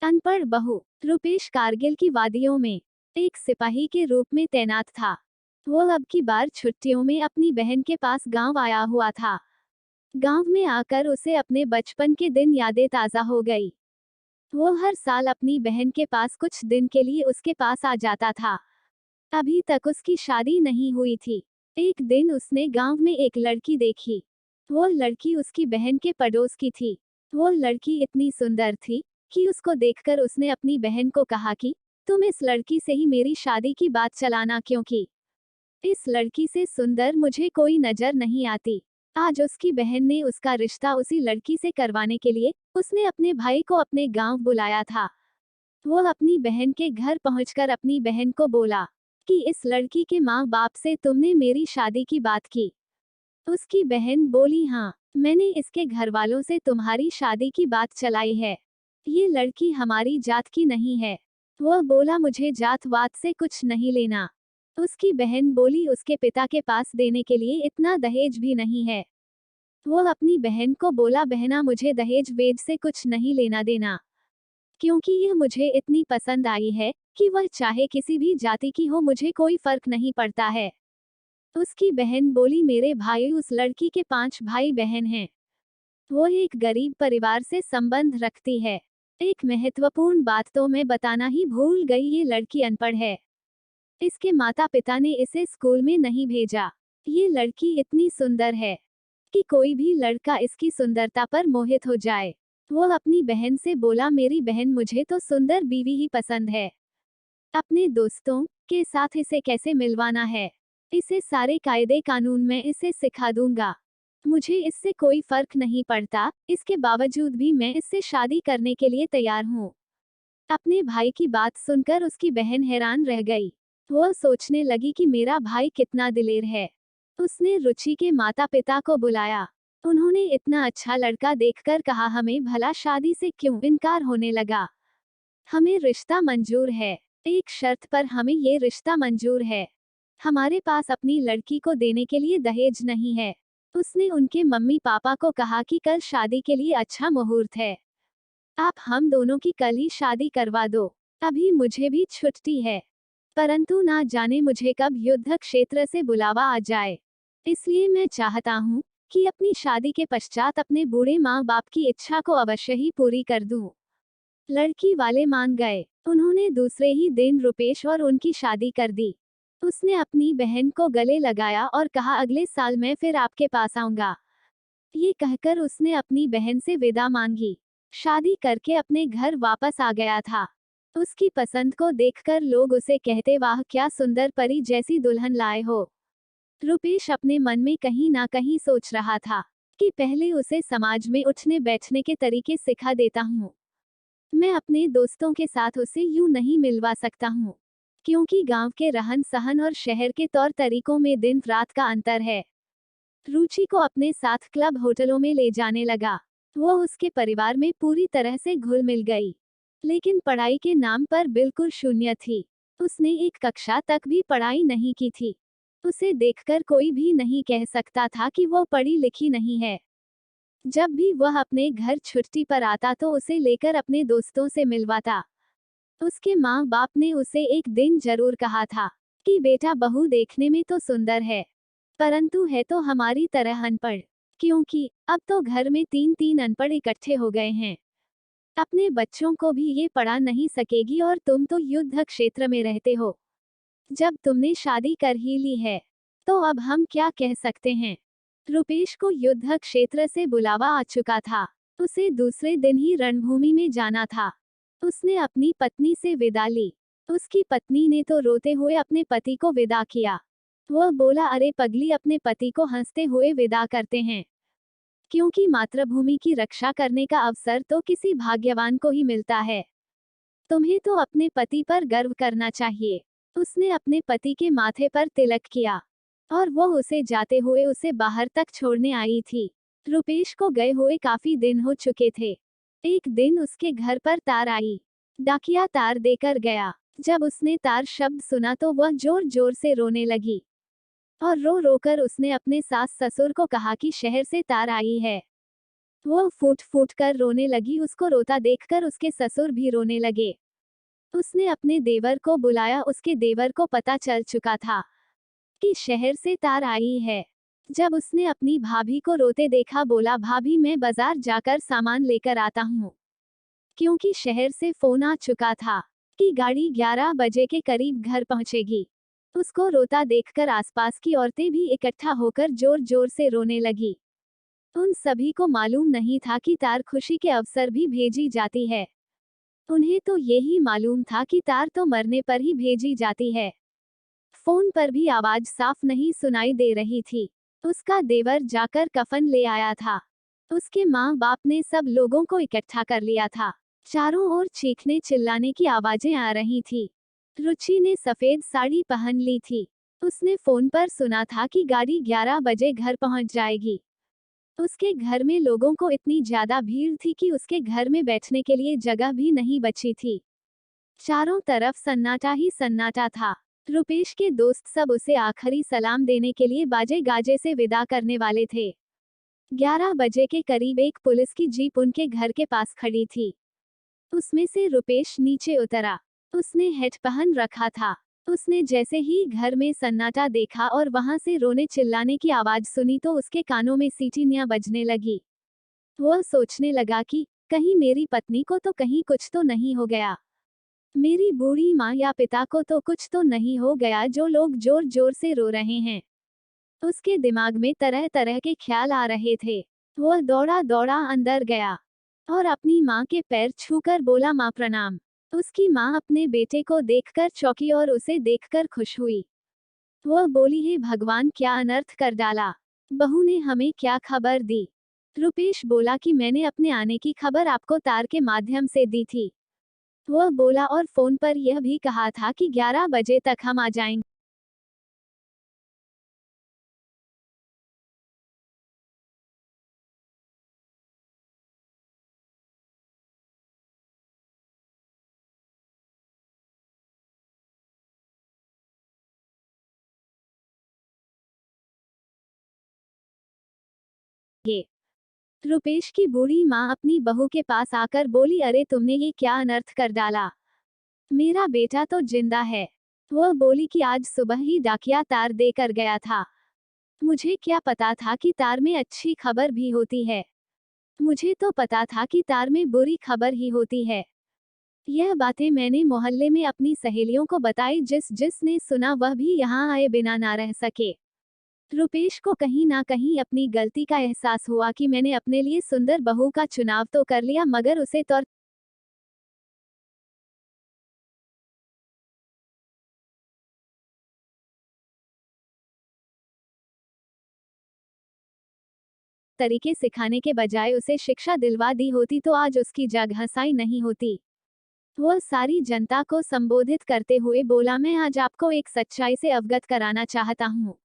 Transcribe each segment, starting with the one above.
अनपढ़ बहू। रुपेश कारगिल की वादियों में एक सिपाही के रूप में तैनात था। वो अब की बार छुट्टियों में अपनी बहन के पास गांव आया हुआ था। गांव में आकर उसे अपने बचपन के दिन यादें ताज़ा हो गई। वो हर साल अपनी बहन के पास कुछ दिन के लिए उसके पास आ जाता था। अभी तक उसकी शादी नहीं हुई थी। एक दिन उसने गांव में एक लड़की देखी। वो लड़की उसकी बहन के पड़ोस की थी। वो लड़की इतनी सुंदर थी कि उसको देखकर उसने अपनी बहन को कहा कि तुम इस लड़की से ही मेरी शादी की बात चलाना, क्योंकि इस लड़की से सुंदर मुझे कोई नजर नहीं आती। आज उसकी बहन ने उसका रिश्ता उसी लड़की से करवाने के लिए उसने अपने भाई को अपने गांव बुलाया था। वो अपनी बहन के घर पहुंचकर अपनी बहन को बोला कि इस लड़की के माँ बाप से तुमने मेरी शादी की बात की। उसकी बहन बोली, हाँ, मैंने इसके घर वालों से तुम्हारी शादी की बात चलाई है। ये लड़की हमारी जात की नहीं है। वह बोला, मुझे जात वात से कुछ नहीं लेना। उसकी बहन बोली, उसके पिता के पास देने के लिए इतना दहेज भी नहीं है। वो अपनी बहन को बोला, बहना, मुझे दहेज वेज से कुछ नहीं लेना देना, क्योंकि यह मुझे इतनी पसंद आई है कि वह चाहे किसी भी जाति की हो, मुझे कोई फर्क नहीं पड़ता है। उसकी बहन बोली, मेरे भाई, उस लड़की के 5 भाई बहन हैं। वो एक गरीब परिवार से संबंध रखती है। एक महत्वपूर्ण बात तो मैं बताना ही भूल गई, ये लड़की अनपढ़ है। इसके माता पिता ने इसे स्कूल में नहीं भेजा। ये लड़की इतनी सुंदर है कि कोई भी लड़का इसकी सुंदरता पर मोहित हो जाए। वो अपनी बहन से बोला, मेरी बहन, मुझे तो सुंदर बीवी ही पसंद है। अपने दोस्तों के साथ इसे कैसे मिलवाना है, इसे सारे कायदे कानून मैं इसे सिखा दूंगा। मुझे इससे कोई फर्क नहीं पड़ता, इसके बावजूद भी मैं इससे शादी करने के लिए तैयार हूँ। अपने भाई की बात सुनकर उसकी बहन हैरान रह गई। वो सोचने लगी कि मेरा भाई कितना दिलेर है। उसने रुचि के माता पिता को बुलाया। उन्होंने इतना अच्छा लड़का देखकर कहा, हमें भला शादी से क्यों इनकार होने लगा। हमें रिश्ता मंजूर है। एक शर्त पर हमें ये रिश्ता मंजूर है। हमारे पास अपनी लड़की को देने के लिए दहेज नहीं है। उसने उनके मम्मी पापा को कहा कि कल शादी के लिए अच्छा मुहूर्त है। आप हम दोनों की कल ही शादी करवा दो। अभी मुझे भी छुट्टी है, परंतु ना जाने मुझे कब युद्ध क्षेत्र से बुलावा आ जाए। इसलिए मैं चाहता हूँ कि अपनी शादी के पश्चात अपने बूढ़े माँ बाप की इच्छा को अवश्य ही पूरी कर दूँ। लड़की वाले मान गए। उन्होंने दूसरे ही दिन रुपेश और उनकी शादी कर दी। उसने अपनी बहन को गले लगाया और कहा, अगले साल मैं फिर आपके पास आऊंगा। ये कहकर उसने अपनी बहन से विदा मांगी। शादी करके अपने घर वापस आ गया था। उसकी पसंद को देखकर लोग उसे कहते, वाह, क्या सुंदर परी जैसी दुल्हन लाए हो। रुपेश अपने मन में कहीं ना कहीं सोच रहा था कि पहले उसे समाज में उठने बैठने के तरीके सिखा देता हूँ। मैं अपने दोस्तों के साथ उसे यूं नहीं मिलवा सकता हूँ, क्योंकि गांव के रहन सहन और शहर के तौर तरीकों में दिन रात का अंतर है। रुचि को अपने साथ क्लब होटलों में ले जाने लगा। वो उसके परिवार में पूरी तरह से घुल मिल गई, लेकिन पढ़ाई के नाम पर बिल्कुल शून्य थी। उसने एक कक्षा तक भी पढ़ाई नहीं की थी। उसे देखकर कोई भी नहीं कह सकता था कि वो पढ़ी लिखी नहीं है। जब भी वह अपने घर छुट्टी पर आता तो उसे लेकर अपने दोस्तों से मिलवाता। उसके माँ बाप ने उसे एक दिन जरूर कहा था कि बेटा, बहू देखने में तो सुंदर है, परंतु है तो हमारी तरह अनपढ़, क्योंकि अब तो घर में 3-3 अनपढ़ इकट्ठे हो गए हैं। अपने बच्चों को भी ये पढ़ा नहीं सकेगी और तुम तो युद्ध क्षेत्र में रहते हो। जब तुमने शादी कर ही ली है तो अब हम क्या कह सकते हैं। रुपेश को युद्ध क्षेत्र से बुलावा आ चुका था। उसे दूसरे दिन ही रणभूमि में जाना था। उसने अपनी पत्नी से विदा ली। उसकी पत्नी ने तो रोते हुए अपने पति को विदा किया। वह बोला, अरे पगली, अपने पति को हंसते हुए विदा करते हैं, क्योंकि मातृभूमि की रक्षा करने का अवसर तो किसी भाग्यवान को ही मिलता है। तुम्हें तो अपने पति पर गर्व करना चाहिए। उसने अपने पति के माथे पर तिलक किया और वो उसे जाते हुए उसे बाहर तक छोड़ने आई थी। रुपेश को गए हुए काफी दिन हो चुके थे। एक दिन उसके घर पर तार आई। डाकिया तार देकर गया। जब उसने तार शब्द सुना तो वह जोर जोर से रोने लगी और रो रोकर उसने अपने सास ससुर को कहा कि शहर से तार आई है। वो फूट फूट कर रोने लगी। उसको रोता देखकर उसके ससुर भी रोने लगे। उसने अपने देवर को बुलाया। उसके देवर को पता चल चुका था कि शहर से तार आई है। जब उसने अपनी भाभी को रोते देखा, बोला, भाभी मैं बाजार जाकर सामान लेकर आता हूँ, क्योंकि शहर से फोन आ चुका था कि गाड़ी 11 बजे के करीब घर पहुंचेगी। उसको रोता देखकर आसपास की औरतें भी इकट्ठा होकर जोर जोर से रोने लगी। उन सभी को मालूम नहीं था कि तार खुशी के अवसर भी भेजी जाती है। उन्हें तो यही मालूम था कि तार तो मरने पर ही भेजी जाती है। फोन पर भी आवाज साफ नहीं सुनाई दे रही थी। उसका देवर जाकर कफन ले आया था। उसके माँ बाप ने सब लोगों को इकट्ठा कर लिया था। चारों ओर चीखने चिल्लाने की आवाजें आ रही थी। रुचि ने सफेद साड़ी पहन ली थी। उसने फोन पर सुना था कि गाड़ी 11 बजे घर पहुंच जाएगी। उसके घर में लोगों को इतनी ज्यादा भीड़ थी कि उसके घर में बैठने के लिए जगह भी नहीं बची थी। चारों तरफ सन्नाटा ही सन्नाटा था। रुपेश के दोस्त सब उसे आखिरी सलाम देने के लिए बाजे गाजे से विदा करने वाले थे। 11 बजे के करीब एक पुलिस की जीप उनके घर के पास खड़ी थी। उसमें से रुपेश नीचे उतरा। उसने हेट पहन रखा था। उसने जैसे ही घर में सन्नाटा देखा और वहां से रोने चिल्लाने की आवाज सुनी तो उसके कानों में सीटियां बजने लगी। वह सोचने लगा कि कहीं मेरी पत्नी को तो कहीं कुछ तो नहीं हो गया, मेरी बूढ़ी माँ या पिता को तो कुछ तो नहीं हो गया जो लोग जोर जोर से रो रहे हैं। उसके दिमाग में तरह तरह के ख्याल आ रहे थे। वह दौड़ा दौड़ा अंदर गया और अपनी माँ के पैर छूकर बोला, माँ प्रणाम। उसकी माँ अपने बेटे को देखकर चौंकी और उसे देखकर खुश हुई। वह बोली, हे भगवान, क्या अनर्थ कर डाला। बहू ने हमें क्या खबर दी। रुपेश बोला कि मैंने अपने आने की खबर आपको तार के माध्यम से दी थी। वह बोला, और फोन पर यह भी कहा था कि 11 बजे तक हम आ जाएंगे। रुपेश की बूढ़ी माँ अपनी बहू के पास आकर बोली, अरे तुमने ये क्या अनर्थ कर डाला। मेरा बेटा तो जिंदा है। वह बोली कि आज सुबह ही डाकिया तार देकर गया था। मुझे क्या पता था कि तार में अच्छी खबर भी होती है। मुझे तो पता था कि तार में बुरी खबर ही होती है। यह बातें मैंने मोहल्ले में अपनी सहेलियों को बताई। जिसने सुना वह भी यहाँ आए बिना ना रह सके। रुपेश को कहीं ना कहीं अपनी गलती का एहसास हुआ कि मैंने अपने लिए सुंदर बहू का चुनाव तो कर लिया, मगर उसे तौर तरीके सिखाने के बजाय उसे शिक्षा दिलवा दी होती तो आज उसकी जग हंसाई नहीं होती। वह सारी जनता को संबोधित करते हुए बोला, मैं आज आपको एक सच्चाई से अवगत कराना चाहता हूँ।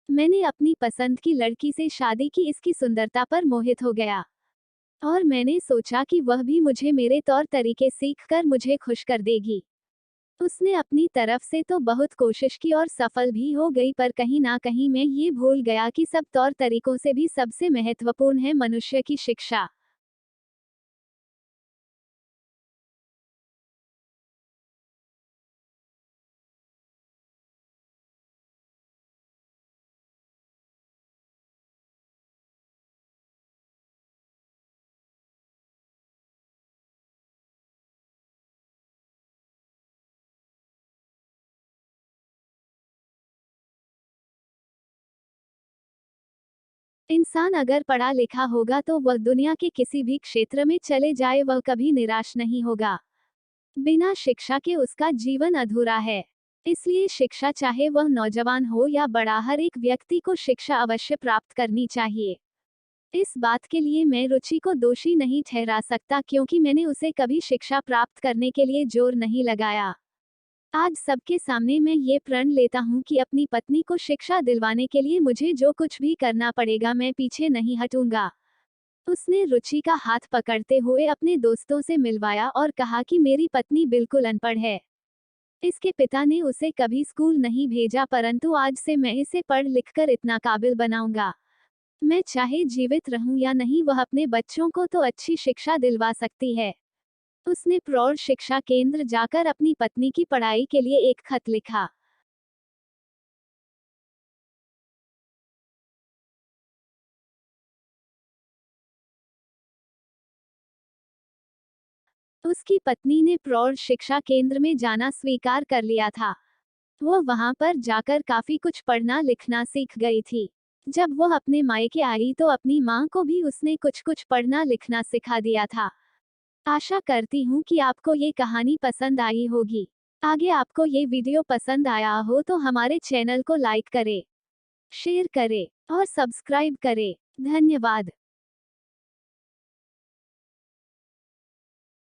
मैंने अपनी पसंद की लड़की से शादी की। इसकी सुंदरता पर मोहित हो गया और मैंने सोचा कि वह भी मुझे मेरे तौर तरीके सीख कर मुझे खुश कर देगी। उसने अपनी तरफ से तो बहुत कोशिश की और सफल भी हो गई, पर कहीं ना कहीं मैं ये भूल गया कि सब तौर तरीकों से भी सबसे महत्वपूर्ण है मनुष्य की शिक्षा। इंसान अगर पढ़ा लिखा होगा तो वह दुनिया के किसी भी क्षेत्र में चले जाए, वह कभी निराश नहीं होगा। बिना शिक्षा के उसका जीवन अधूरा है। इसलिए शिक्षा, चाहे वह नौजवान हो या बड़ा, हर एक व्यक्ति को शिक्षा अवश्य प्राप्त करनी चाहिए। इस बात के लिए मैं रुचि को दोषी नहीं ठहरा सकता, क्योंकि मैंने उसे कभी शिक्षा प्राप्त करने के लिए जोर नहीं लगाया। आज सबके सामने मैं ये प्रण लेता हूँ कि अपनी पत्नी को शिक्षा दिलवाने के लिए मुझे जो कुछ भी करना पड़ेगा, मैं पीछे नहीं हटूंगा। उसने रुचि का हाथ पकड़ते हुए अपने दोस्तों से मिलवाया और कहा कि मेरी पत्नी बिल्कुल अनपढ़ है। इसके पिता ने उसे कभी स्कूल नहीं भेजा, परंतु आज से मैं इसे पढ़ लिखकर इतना काबिल बनाऊंगा मैं चाहे जीवित रहूं या नहीं, वह अपने बच्चों को तो अच्छी शिक्षा दिलवा सकती है। उसने प्रौढ़ शिक्षा केंद्र जाकर अपनी पत्नी की पढ़ाई के लिए एक खत लिखा। उसकी पत्नी ने प्रौढ़ शिक्षा केंद्र में जाना स्वीकार कर लिया था। वह वहां पर जाकर काफी कुछ पढ़ना लिखना सीख गई थी। जब वह अपने मायके आई तो अपनी मां को भी उसने कुछ कुछ पढ़ना लिखना सिखा दिया था। आशा करती हूँ कि आपको ये कहानी पसंद आई होगी। आगे आपको ये वीडियो पसंद आया हो तो हमारे चैनल को लाइक करें, शेयर करें और सब्सक्राइब करें। धन्यवाद।